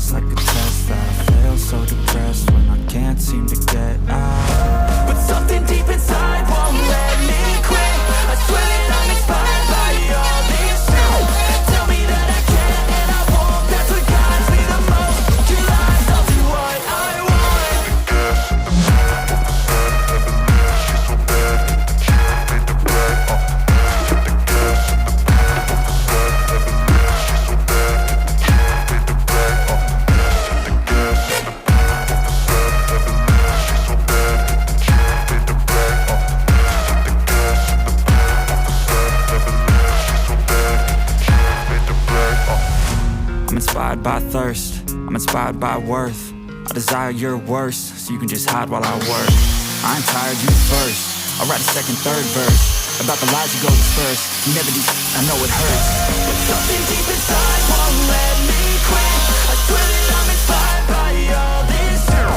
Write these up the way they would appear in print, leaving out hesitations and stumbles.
feels like a test that I fail, so depressed when I can't seem to get out. But something deep inside won't let me quit. I swear that I'm inspired by all this shit. Tell me that I can and I won't. That's what guides me the most. Your lies, I'll do what I want. I'm inspired by thirst, I'm inspired by worth. I desire your worst, so you can just hide while I work. I ain't tired, you first. I'll write a second, third verse about the lies you go disperse. You never do, I know it hurts. But something deep inside won't let me quit. I swear that I'm inspired by all this shit.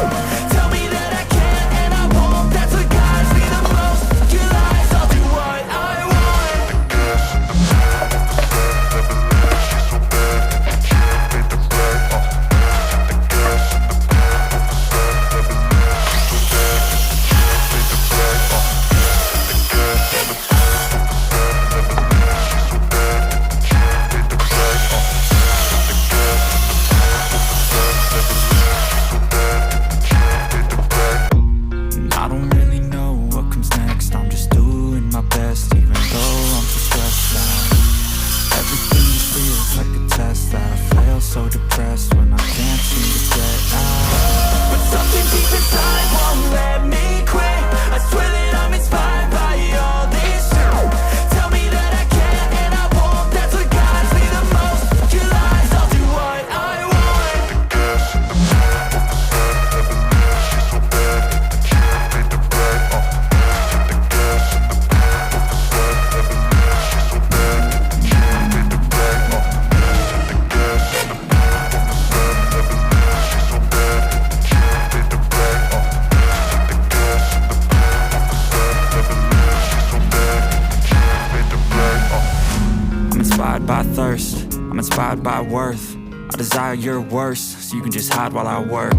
Tell me that I can and I won't. That's what guides me the most. Your lies, I'll do what I want. I don't really know what comes next. I'm just doing my best, even though I'm so stressed out. Everything just feels like a test that I fail, so depressed when I can't seem to get out. But something deep inside won't let me quit. I swear that I'm inspired by all this shit. Tell me that I can and I won't. That's what guides me the most. Your lies, I'll do what I want. I'm inspired by thirst, I'm inspired by worth. I desire your worst, so you can just hide while I work.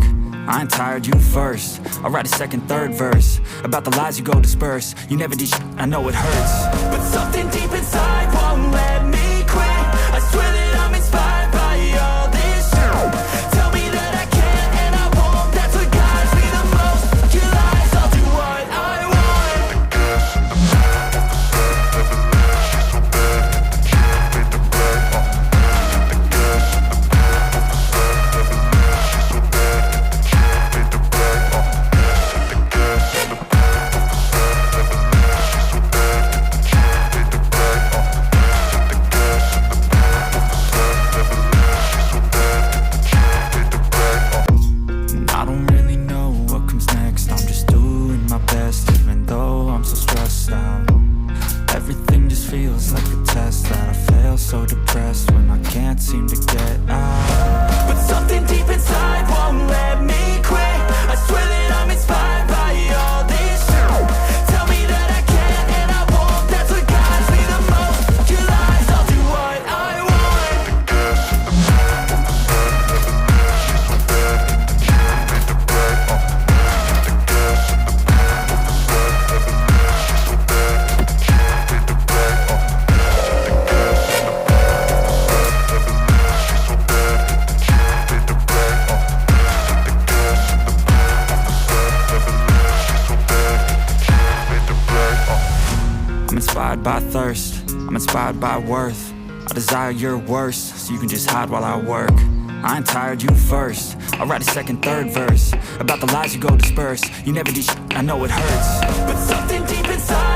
I ain't tired, you first. I'll write a second, third verse about the lies you go disperse. You never did shit, I know it hurts. But something deep inside won't let me quit. I swear that I'm inspired by all this shit. Tell me that I can and I won't. That's what guides me the most. Your lies, I'll do what I want. I don't really know what comes next. I'm just doing my best, even though I'm so stressed out. Everything just feels like a test that I fail, so depressed when I can't seem to get out. But something deep inside won't let me quit. I swear that I'm inspired by all this shit. Tell me that I can and I won't. That's what guides me the most. Your lies, I'll do what I want. I'm inspired by thirst, I'm inspired by worth. I desire your worst, so you can just hide while I work. I ain't tired, you first. I'll write a second, third verse about the lies you go disperse. You never did shit, I know it hurts. But something deep inside